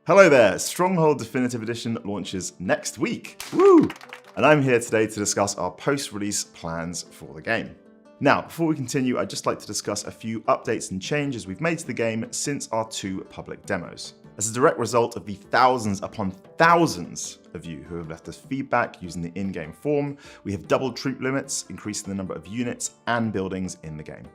Hello there, Stronghold Definitive Edition launches next week. Woo! And I'm here today to discuss our post-release plans for the game. Now, before we continue, I'd just like to discuss a few updates and changes we've made to the game since our 2 public demos. As a direct result of the thousands upon thousands of you who have left us feedback using the in-game form, we have doubled troop limits, increasing the number of units and buildings in the game.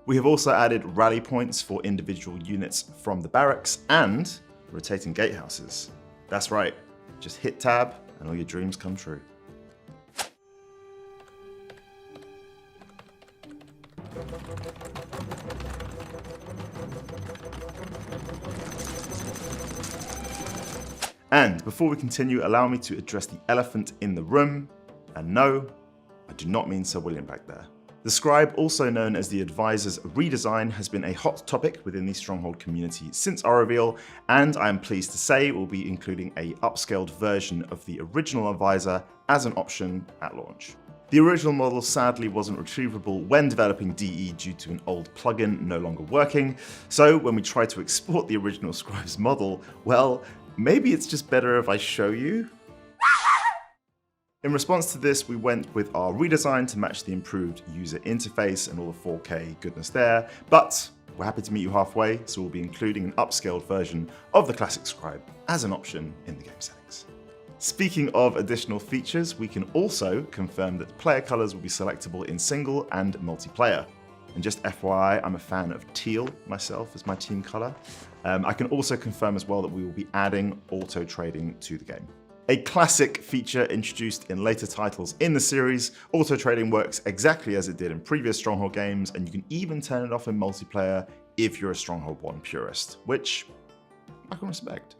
We have also added rally points for individual units from the barracks and rotating gatehouses. That's right, just hit tab and all your dreams come true. And before we continue, allow me to address the elephant in the room. And no, I do not mean Sir William back there. The Scribe, also known as the Advisor's redesign, has been a hot topic within the Stronghold community since our reveal, and I am pleased to say we'll be including a upscaled version of the original Advisor as an option at launch. The original model sadly wasn't retrievable when developing DE due to an old plugin no longer working, so when we tried to export the original Scribe's model, well, maybe it's just better if I show you? In response to this, we went with our redesign to match the improved user interface and all the 4K goodness there, but we're happy to meet you halfway, so we'll be including an upscaled version of the classic Scribe as an option in the game settings. Speaking of additional features, we can also confirm that player colors will be selectable in single and multiplayer. And just FYI, I'm a fan of teal myself as my team color. I can also confirm as well that we will be adding auto trading to the game. A classic feature introduced in later titles in the series, auto trading works exactly as it did in previous Stronghold games, and you can even turn it off in multiplayer if you're a Stronghold 1 purist, which I can respect.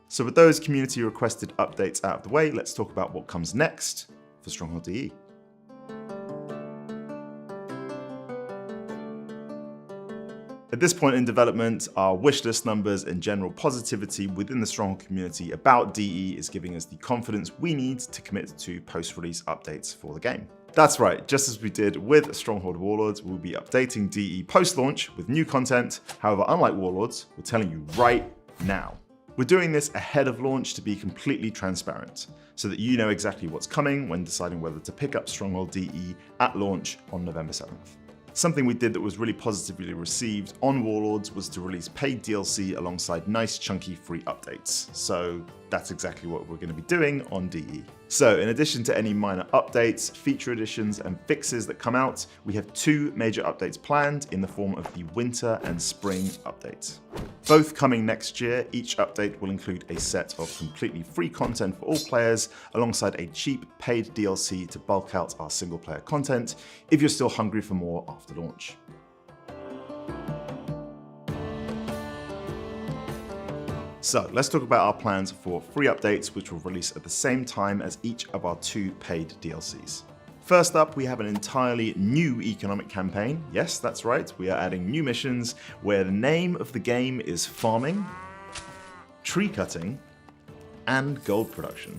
So with those community requested updates out of the way, let's talk about what comes next for Stronghold DE. At this point in development, our wishlist numbers and general positivity within the Stronghold community about DE is giving us the confidence we need to commit to post-release updates for the game. That's right, just as we did with Stronghold Warlords, we'll be updating DE post-launch with new content. However, unlike Warlords, we're telling you right now. We're doing this ahead of launch to be completely transparent, so that you know exactly what's coming when deciding whether to pick up Stronghold DE at launch on November 7th. Something we did that was really positively received on Warlords was to release paid DLC alongside nice chunky free updates. So that's exactly what we're going to be doing on DE. So in addition to any minor updates, feature additions and fixes that come out, we have 2 major updates planned in the form of the winter and spring updates. Both coming next year, each update will include a set of completely free content for all players alongside a cheap paid DLC to bulk out our single player content if you're still hungry for more after launch. So let's talk about our plans for free updates, which will release at the same time as each of our 2 paid DLCs. First up, we have an entirely new economic campaign. Yes, that's right, we are adding new missions where the name of the game is farming, tree cutting, and gold production.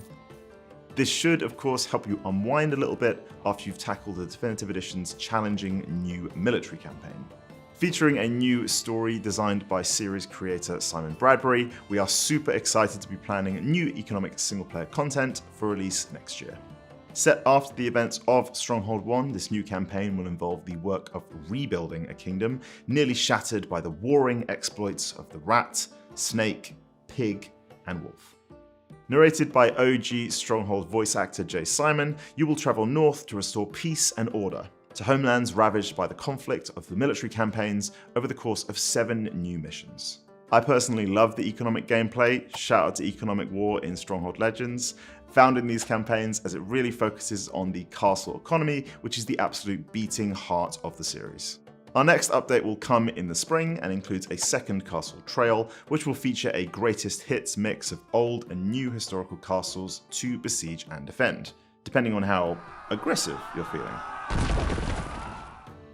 This should, of course, help you unwind a little bit after you've tackled the Definitive Edition's challenging new military campaign. Featuring a new story designed by series creator Simon Bradbury, we are super excited to be planning new economic single-player content for release next year. Set after the events of Stronghold 1, this new campaign will involve the work of rebuilding a kingdom nearly shattered by the warring exploits of the rat, snake, pig, and wolf. Narrated by OG Stronghold voice actor Jay Simon, you will travel north to restore peace and order to homelands ravaged by the conflict of the military campaigns over the course of 7 new missions. I personally love the economic gameplay, shout out to Economic War in Stronghold Legends, found in these campaigns as it really focuses on the castle economy, which is the absolute beating heart of the series. Our next update will come in the spring and includes a second castle trail, which will feature a greatest hits mix of old and new historical castles to besiege and defend, depending on how aggressive you're feeling.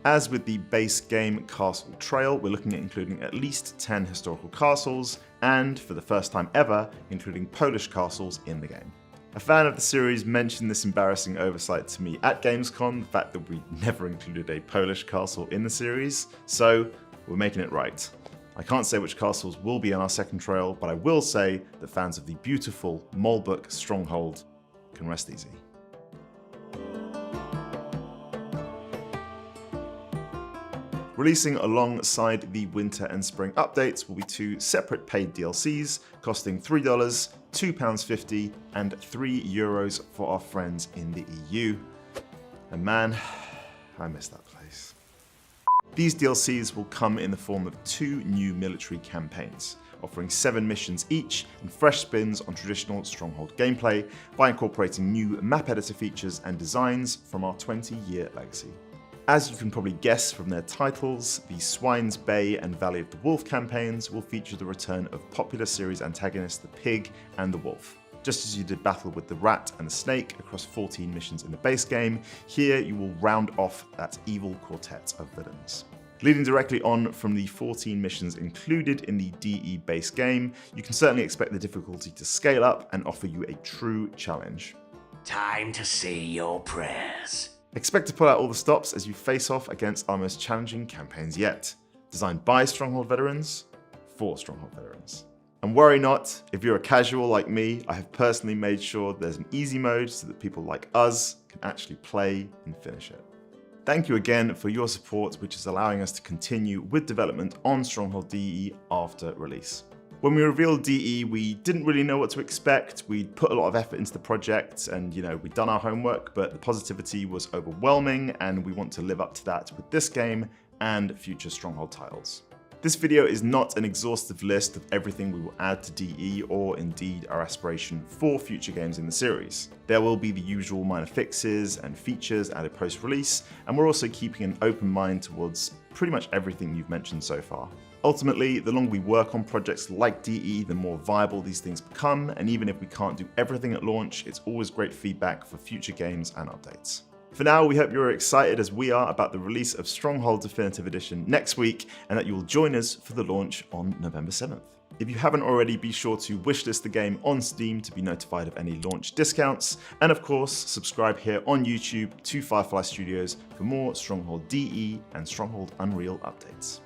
As with the base game Castle Trail, we're looking at including at least 10 historical castles, and for the first time ever, including Polish castles in the game. A fan of the series mentioned this embarrassing oversight to me at Gamescom, the fact that we never included a Polish castle in the series, so we're making it right. I can't say which castles will be on our second trail, but I will say that fans of the beautiful Molebook Stronghold can rest easy. Releasing alongside the winter and spring updates will be 2 separate paid DLCs costing $3, £2.50 and €3 for our friends in the EU. And man, I miss that place. These DLCs will come in the form of 2 new military campaigns, offering 7 missions each and fresh spins on traditional Stronghold gameplay by incorporating new map editor features and designs from our 20-year legacy. As you can probably guess from their titles, the Swine's Bay and Valley of the Wolf campaigns will feature the return of popular series antagonists the Pig and the Wolf. Just as you did battle with the Rat and the Snake across 14 missions in the base game, here you will round off that evil quartet of villains. Leading directly on from the 14 missions included in the DE base game, you can certainly expect the difficulty to scale up and offer you a true challenge. Time to say your prayers. Expect to pull out all the stops as you face off against our most challenging campaigns yet. Designed by Stronghold veterans, for Stronghold veterans. And worry not, if you're a casual like me, I have personally made sure there's an easy mode so that people like us can actually play and finish it. Thank you again for your support, which is allowing us to continue with development on Stronghold DE after release. When we revealed DE, we didn't really know what to expect. We'd put a lot of effort into the project and, we'd done our homework, but the positivity was overwhelming and we want to live up to that with this game and future Stronghold titles. This video is not an exhaustive list of everything we will add to DE or indeed our aspiration for future games in the series. There will be the usual minor fixes and features added post-release, and we're also keeping an open mind towards pretty much everything you've mentioned so far. Ultimately, the longer we work on projects like DE, the more viable these things become, and even if we can't do everything at launch, it's always great feedback for future games and updates. For now, we hope you're excited as we are about the release of Stronghold Definitive Edition next week, and that you will join us for the launch on November 7th. If you haven't already, be sure to wishlist the game on Steam to be notified of any launch discounts, and of course, subscribe here on YouTube to Firefly Studios for more Stronghold DE and Stronghold Unreal updates.